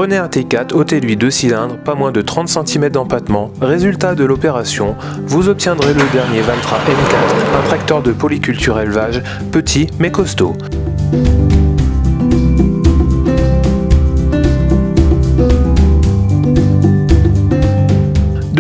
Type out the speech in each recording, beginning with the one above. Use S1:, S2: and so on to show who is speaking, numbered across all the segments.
S1: Prenez un T4, ôtez-lui 2 cylindres, pas moins de 30 cm d'empattement. Résultat de l'opération, vous obtiendrez le dernier Valtra N4, un tracteur de polyculture élevage, petit mais costaud.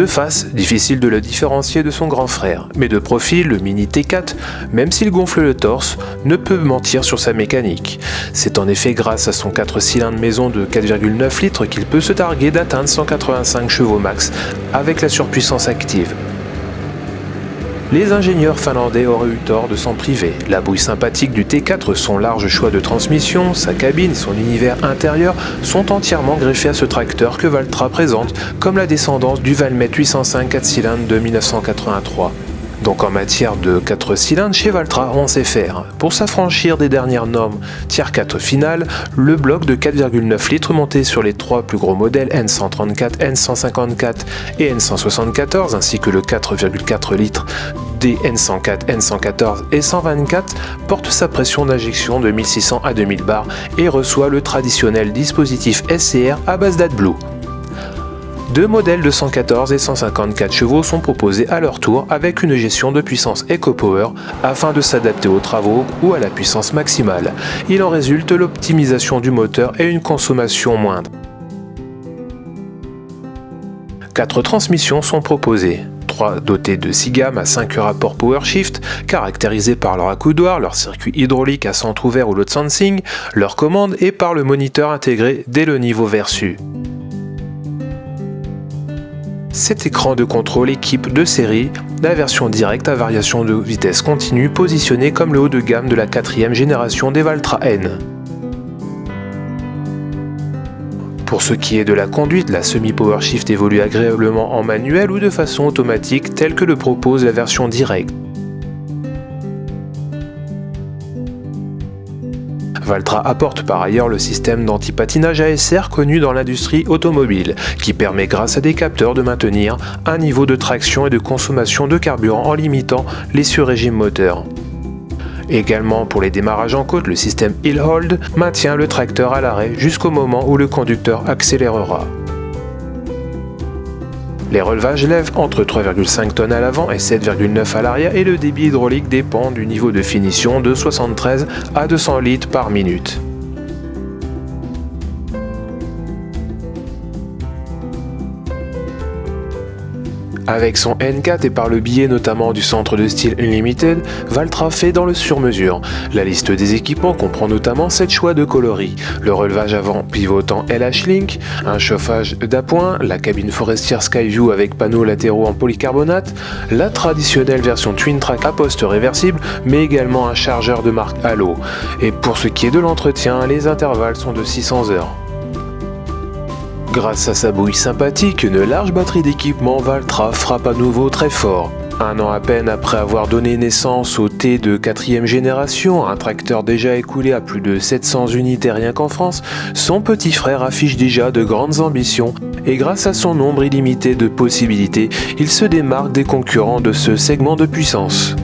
S1: De face, difficile de le différencier de son grand frère, mais de profil, le Mini T4, même s'il gonfle le torse, ne peut mentir sur sa mécanique. C'est en effet grâce à son 4 cylindres maison de 4,9 litres qu'il peut se targuer d'atteindre 185 chevaux max avec la surpuissance active. Les ingénieurs finlandais auraient eu tort de s'en priver. La bouille sympathique du T4, son large choix de transmission, sa cabine, son univers intérieur sont entièrement greffés à ce tracteur que Valtra présente comme la descendance du Valmet 805 4 cylindres de 1983. Donc en matière de 4 cylindres, chez Valtra, on sait faire. Pour s'affranchir des dernières normes Tier 4 finales, le bloc de 4,9 litres monté sur les 3 plus gros modèles N134, N154 et N174, ainsi que le 4,4 litres des N104, N114 et 124, porte sa pression d'injection de 1600 à 2000 bars et reçoit le traditionnel dispositif SCR à base d'AdBlue. 2 modèles de 114 et 154 chevaux sont proposés à leur tour avec une gestion de puissance EcoPower afin de s'adapter aux travaux ou à la puissance maximale. Il en résulte l'optimisation du moteur et une consommation moindre. 4 transmissions sont proposées. 3 dotées de 6 gammes à 5 rapports PowerShift, caractérisées par leur accoudoir, leur circuit hydraulique à centre ouvert ou load sensing, leur commande et par le moniteur intégré dès le niveau Versu. Cet écran de contrôle équipe de série la version directe à variation de vitesse continue positionnée comme le haut de gamme de la 4e génération des Valtra N. Pour ce qui est de la conduite, la semi-PowerShift évolue agréablement en manuel ou de façon automatique telle que le propose la version directe. Valtra apporte par ailleurs le système d'anti-patinage ASR connu dans l'industrie automobile, qui permet grâce à des capteurs de maintenir un niveau de traction et de consommation de carburant en limitant les surrégimes moteurs. Également pour les démarrages en côte, le système Hill Hold maintient le tracteur à l'arrêt jusqu'au moment où le conducteur accélérera. Les relevages lèvent entre 3,5 tonnes à l'avant et 7,9 à l'arrière et le débit hydraulique dépend du niveau de finition de 73 à 200 litres par minute. Avec son N4 et par le biais notamment du centre de style Unlimited, Valtra fait dans le sur-mesure. La liste des équipements comprend notamment 7 choix de coloris, le relevage avant pivotant LH-Link, un chauffage d'appoint, la cabine forestière Skyview avec panneaux latéraux en polycarbonate, la traditionnelle version Twin Track à poste réversible, mais également un chargeur de marque Halo. Et pour ce qui est de l'entretien, les intervalles sont de 600 heures. Grâce à sa bouille sympathique, une large batterie d'équipement Valtra frappe à nouveau très fort. Un an à peine après avoir donné naissance au T de 4e génération, un tracteur déjà écoulé à plus de 700 unités rien qu'en France, son petit frère affiche déjà de grandes ambitions et grâce à son nombre illimité de possibilités, il se démarque des concurrents de ce segment de puissance.